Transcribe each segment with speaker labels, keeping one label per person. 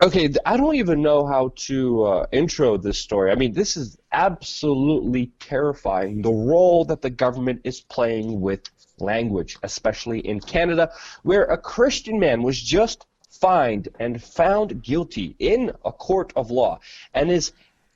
Speaker 1: Okay, I don't even know how to intro this story. I mean, this is absolutely terrifying, the role that the government is playing with language, especially in Canada, where a Christian man was just fined and found guilty in a court of law and is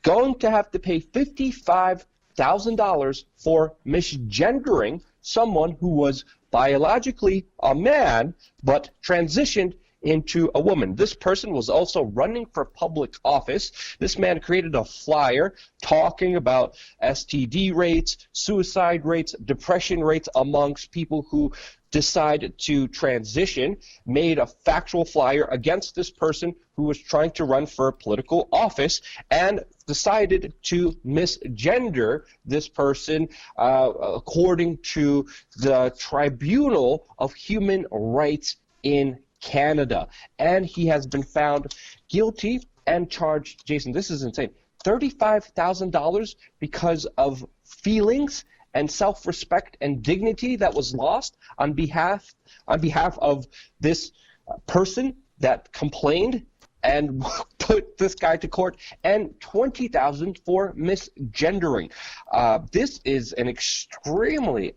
Speaker 1: going to have to pay $55,000 for misgendering someone who was biologically a man but transitioned into a woman. This person was also running for public office. This man created a flyer talking about STD rates, suicide rates, depression rates amongst people who decide to transition, made a factual flyer against this person who was trying to run for political office, and decided to misgender this person according to the Tribunal of Human Rights in Canada. And he has been found guilty and charged, Jason, this is insane, $35,000 because of feelings and self-respect and dignity that was lost on behalf of this person that complained and put this guy to court, and $20,000 for misgendering. This is an extremely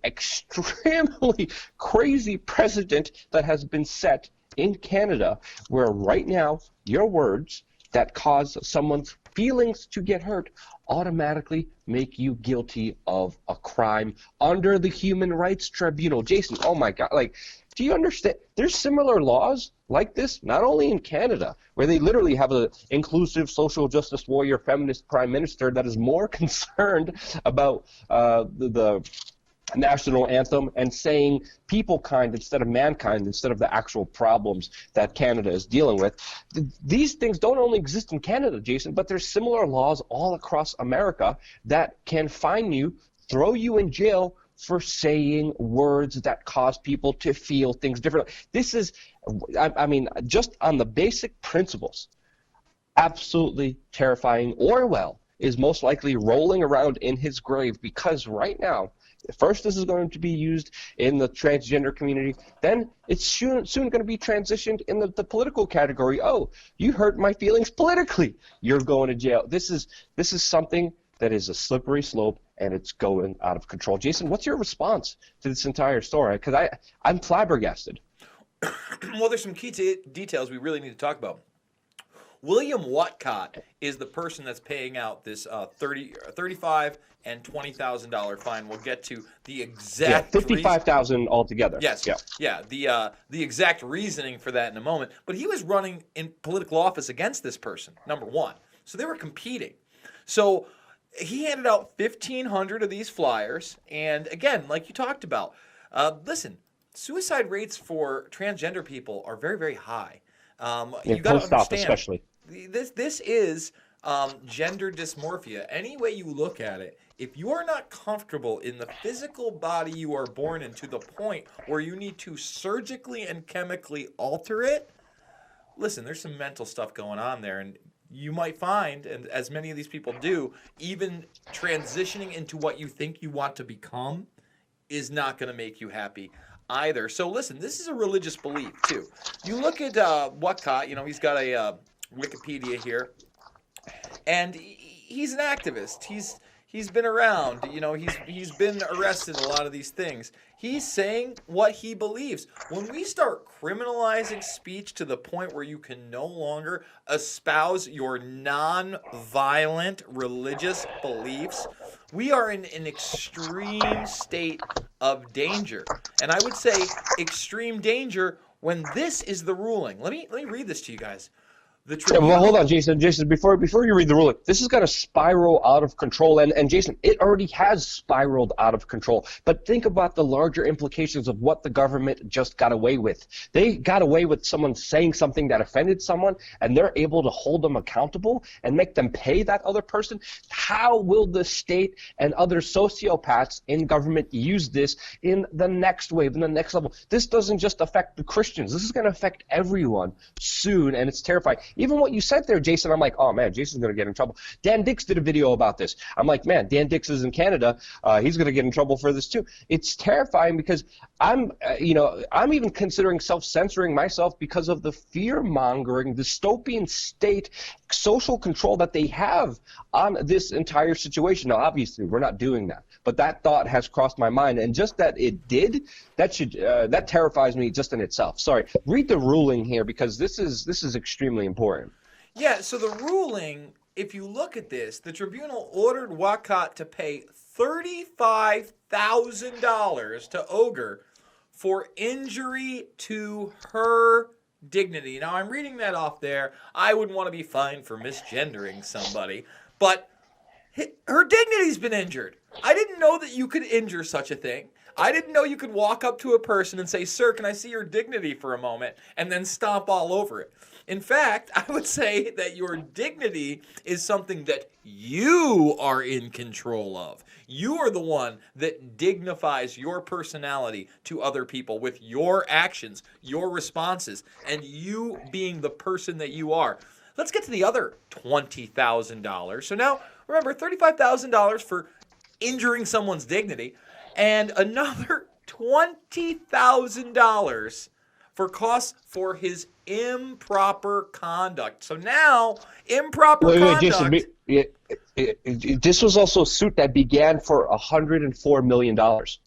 Speaker 1: crazy precedent that has been set in Canada, where right now your words that cause someone's feelings to get hurt automatically make you guilty of a crime under the Human Rights Tribunal. Jason, oh my God, like, do you understand? There's similar laws like this, not only in Canada, where they literally have an inclusive social justice warrior feminist prime minister that is more concerned about the national anthem and saying people kind instead of mankind, instead of the actual problems that Canada is dealing with. These things don't only exist in Canada, Jason, but there's similar laws all across America that can fine you, throw you in jail for saying words that cause people to feel things differently. This is, I mean, just on the basic principles, absolutely terrifying. Orwell is most likely rolling around in his grave, because right now, first, this is going to be used in the transgender community. Then it's soon going to be transitioned in the political category. Oh, you hurt my feelings politically, you're going to jail. This is something that is a slippery slope, and it's going out of control. Jason, what's your response to this entire story? Because I'm flabbergasted.
Speaker 2: Well, there's some key details we really need to talk about. William Whatcott is the person that's paying out this $35,000 and $20,000 fine. We'll get to the exact
Speaker 1: $55,000 altogether.
Speaker 2: Yes, yeah. The exact reasoning for that in a moment. But he was running in political office against this person, number one. So they were competing. So he handed out 1,500 of these flyers, and again, like you talked about, listen, suicide rates for transgender people are very, very high. You got to understand,
Speaker 1: especially.
Speaker 2: This is gender dysmorphia. Any way you look at it, if you are not comfortable in the physical body you are born in to the point where you need to surgically and chemically alter it, listen, there's some mental stuff going on there, and you might find, and as many of these people do, even transitioning into what you think you want to become is not going to make you happy either. So listen, this is a religious belief too. You look at Whatcott, he's got a Wikipedia here, and he's an activist. He's been around, he's been arrested in a lot of these things. He's saying what he believes. When we start criminalizing speech to the point where you can no longer espouse your non-violent religious beliefs, we are in an extreme state of danger. And I would say extreme danger when this is the ruling. Let me read this to you guys.
Speaker 1: Well, hold on, Jason. Before you read the ruling, this is going to spiral out of control. And Jason, it already has spiraled out of control. But think about the larger implications of what the government just got away with. They got away with someone saying something that offended someone, and they're able to hold them accountable and make them pay that other person. How will the state and other sociopaths in government use this in the next wave, in the next level? This doesn't just affect the Christians. This is going to affect everyone soon, and it's terrifying. Even what you said there, Jason, I'm like, oh man, Jason's going to get in trouble. Dan Dix did a video about this. I'm like, man, Dan Dix is in Canada. He's going to get in trouble for this too. It's terrifying because I'm even considering self-censoring myself because of the fear-mongering, dystopian state, social control that they have on this entire situation. Now, obviously, we're not doing that, but that thought has crossed my mind, and just that it did, that terrifies me just in itself. Sorry, read the ruling here because this is extremely important.
Speaker 2: Yeah, so the ruling, if you look at this, the tribunal ordered Wacott to pay $35,000 to Ogre for injury to her dignity. Now, I'm reading that off there. I wouldn't want to be fined for misgendering somebody, but her dignity's been injured. I didn't know that you could injure such a thing. I didn't know you could walk up to a person and say, sir, can I see your dignity for a moment, and then stomp all over it. In fact, I would say that your dignity is something that you are in control of. You are the one that dignifies your personality to other people with your actions, your responses, and you being the person that you are. Let's get to the other $20,000. So now, remember, $35,000 for injuring someone's dignity, and another $20,000 for costs for his improper conduct. So now, improper conduct.
Speaker 1: Jason, this was also a suit that began for $104 million.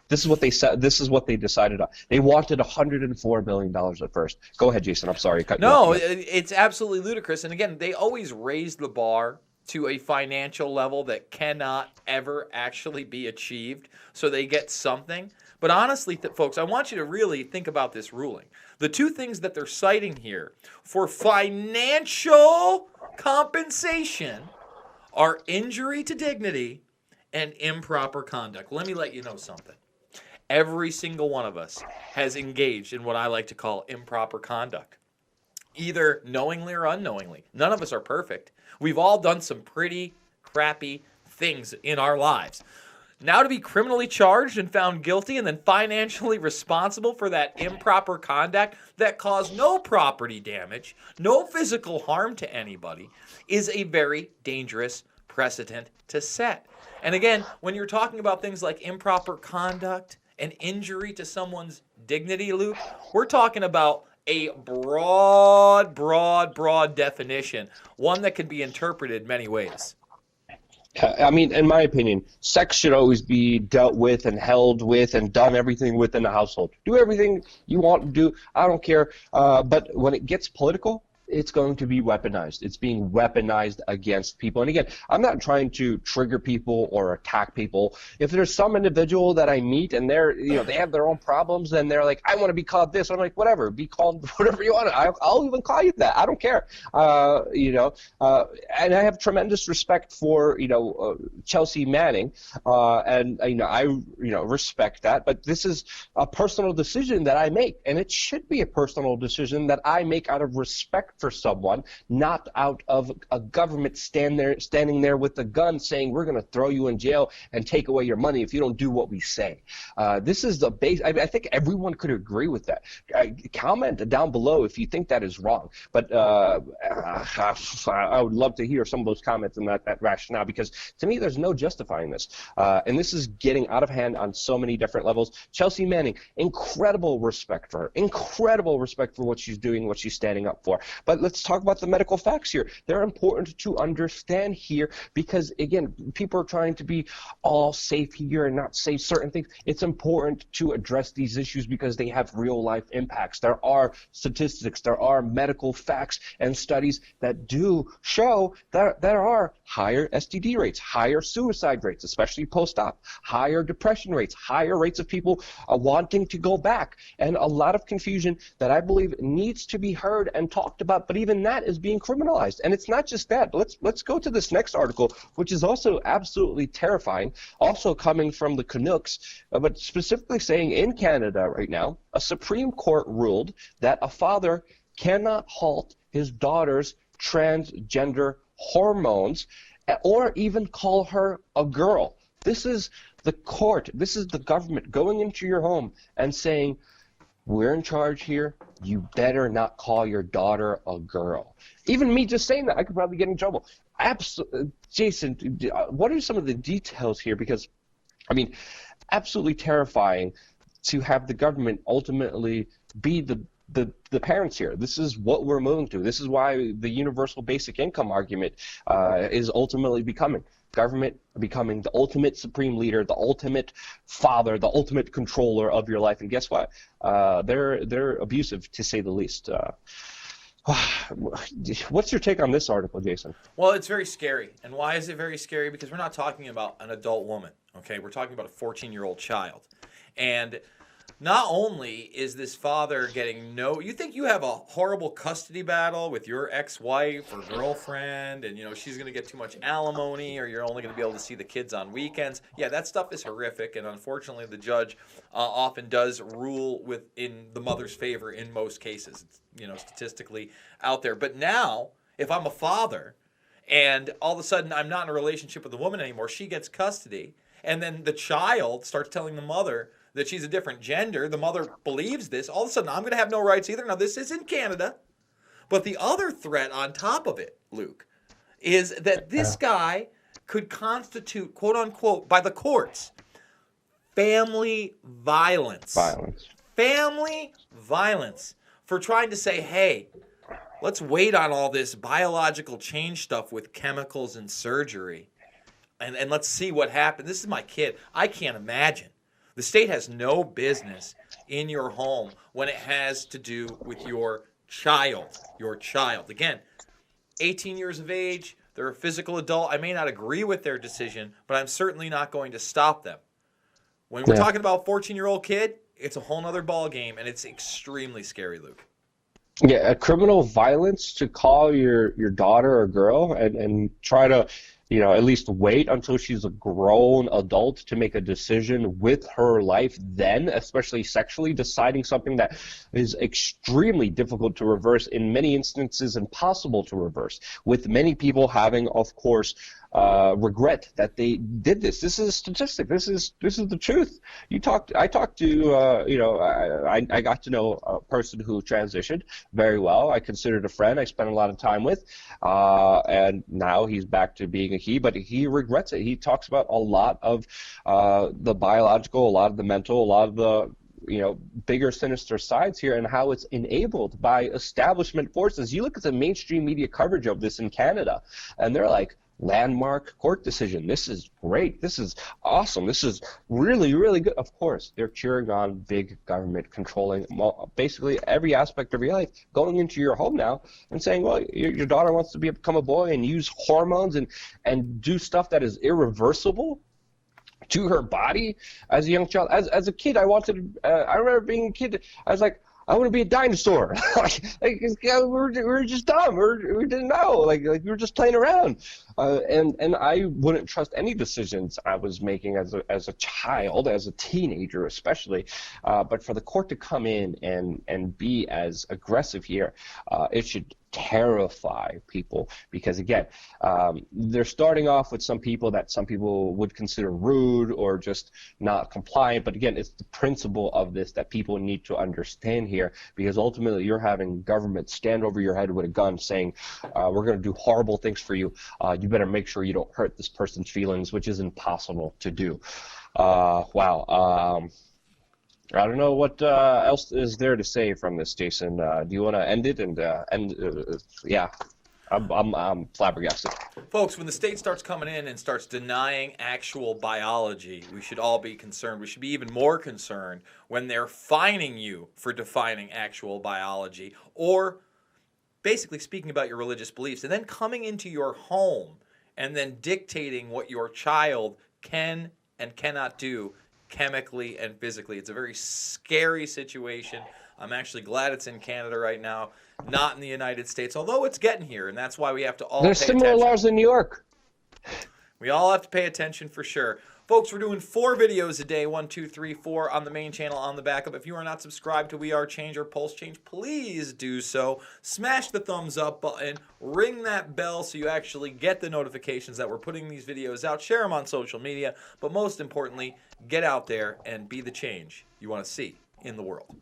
Speaker 1: This is what they said. This is what they decided on. They wanted $104 million at first. Go ahead, Jason. I'm sorry.
Speaker 2: No, it's absolutely ludicrous. And again, they always raise the bar to a financial level that cannot ever actually be achieved, so they get something. But honestly, folks, I want you to really think about this ruling. The two things that they're citing here for financial compensation are injury to dignity and improper conduct. Let me let you know something. Every single one of us has engaged in what I like to call improper conduct, either knowingly or unknowingly. None of us are perfect. We've all done some pretty crappy things in our lives. Now to be criminally charged and found guilty and then financially responsible for that improper conduct that caused no property damage, no physical harm to anybody, is a very dangerous precedent to set. And again, when you're talking about things like improper conduct and injury to someone's dignity, Luke, we're talking about a broad definition, one that can be interpreted many ways.
Speaker 1: I mean, in my opinion, sex should always be dealt with and held with and done everything within the household. Do everything you want to do. I don't care. But when it gets political, it's going to be weaponized. It's being weaponized against people. And again, I'm not trying to trigger people or attack people. If there's some individual that I meet and they have their own problems and they're like, I want to be called this, I'm like, whatever, be called whatever you want. I'll even call you that. I don't care. And I have tremendous respect for Chelsea Manning, and I respect that. But this is a personal decision that I make, and it should be a personal decision that I make out of respect for someone, not out of a government standing there with a gun saying we're going to throw you in jail and take away your money if you don't do what we say. This is the base. I think everyone could agree with that. Comment down below if you think that is wrong. But I would love to hear some of those comments and that rationale, because to me there's no justifying this. And this is getting out of hand on so many different levels. Chelsea Manning, incredible respect for her. Incredible respect for what she's doing, what she's standing up for. But let's talk about the medical facts here. They're important to understand here because, again, people are trying to be all safe here and not say certain things. It's important to address these issues because they have real-life impacts. There are statistics, there are medical facts and studies that do show that there are higher STD rates, higher suicide rates, especially post-op, higher depression rates, higher rates of people wanting to go back, and a lot of confusion that I believe needs to be heard and talked about. But even that is being criminalized. And it's not just that. Let's go to this next article, which is also absolutely terrifying, also coming from the Canucks, but specifically saying in Canada right now, a Supreme Court ruled that a father cannot halt his daughter's transgender hormones or even call her a girl. This is the court, this is the government going into your home and saying, we're in charge here. You better not call your daughter a girl. Even me just saying that, I could probably get in trouble. Jason, what are some of the details here? Because, I mean, absolutely terrifying to have the government ultimately be the parents here. This is what we're moving to. This is why the universal basic income argument is ultimately becoming. Government becoming the ultimate supreme leader, the ultimate father, the ultimate controller of your life. And guess what? They're abusive, to say the least. What's your take on this article, Jason?
Speaker 2: Well, it's very scary. And why is it very scary? Because we're not talking about an adult woman, okay? We're talking about a 14-year-old child. And not only is this father getting you think you have a horrible custody battle with your ex-wife or girlfriend, and she's going to get too much alimony, or you're only going to be able to see the kids on weekends. Yeah, that stuff is horrific, and unfortunately the judge often does rule in the mother's favor in most cases. It's, statistically out there. But now, if I'm a father and all of a sudden I'm not in a relationship with the woman anymore, she gets custody, and then the child starts telling the mother that she's a different gender, the mother believes this, all of a sudden I'm going to have no rights either. Now, this is in Canada, but the other threat on top of it, Luke, is that this guy could constitute, quote unquote, by the courts, family violence. Family violence for trying to say, hey, let's wait on all this biological change stuff with chemicals and surgery, and let's see what happens. This is my kid. I can't imagine. The state has no business in your home when it has to do with your child. Your child. Again, 18 years of age, they're a physical adult. I may not agree with their decision, but I'm certainly not going to stop them. When we're talking about a 14-year-old kid, it's a whole nother ball game, and it's extremely scary, Luke.
Speaker 1: Yeah, criminal violence to call your daughter a girl and try to at least wait until she's a grown adult to make a decision with her life then, especially sexually, deciding something that is extremely difficult to reverse, in many instances impossible to reverse, with many people having, of course, regret that they did this. This is a statistic. This is the truth. I talked to, I got to know a person who transitioned very well. I considered a friend. I spent a lot of time with, and now he's back to being a he, but he regrets it. He talks about a lot of the biological, a lot of the mental, a lot of the bigger sinister sides here, and how it's enabled by establishment forces. You look at the mainstream media coverage of this in Canada, and they're like, landmark court decision. This is great. This is awesome. This is really, really good. Of course, they're cheering on big government controlling basically every aspect of your life, going into your home now and saying, well, your daughter wants to become a boy and use hormones and do stuff that is irreversible to her body as a young child. As a kid, I remember being a kid, I was like, I want to be a dinosaur. We're just dumb. We didn't know. Like we were just playing around. And I wouldn't trust any decisions I was making as a child, as a teenager especially. But for the court to come in and be as aggressive here, it should terrify people, because again, they're starting off with some people that some people would consider rude or just not compliant. But again, it's the principle of this that people need to understand here, because ultimately you're having government stand over your head with a gun saying, we're going to do horrible things for you. You better make sure you don't hurt this person's feelings, which is impossible to do. Wow. I don't know what else is there to say from this, Jason. Do you want to end it? Yeah, I'm flabbergasted.
Speaker 2: Folks, when the state starts coming in and starts denying actual biology, we should all be concerned. We should be even more concerned when they're fining you for defining actual biology, or basically speaking about your religious beliefs, and then coming into your home and then dictating what your child can and cannot do chemically and physically. It's a very scary situation. I'm actually glad it's in Canada right now, not in the United States, although it's getting here, and that's why we have to all
Speaker 1: There's
Speaker 2: pay
Speaker 1: similar
Speaker 2: attention.
Speaker 1: laws in New York.
Speaker 2: We all have to pay attention for sure. Folks, we're doing 4 videos a day, 1, 2, 3, 4 on the main channel, on the backup. If you are not subscribed to We Are Change or Pulse Change, please do so. Smash the thumbs up button, ring that bell so you actually get the notifications that we're putting these videos out. Share them on social media, but most importantly, get out there and be the change you want to see in the world.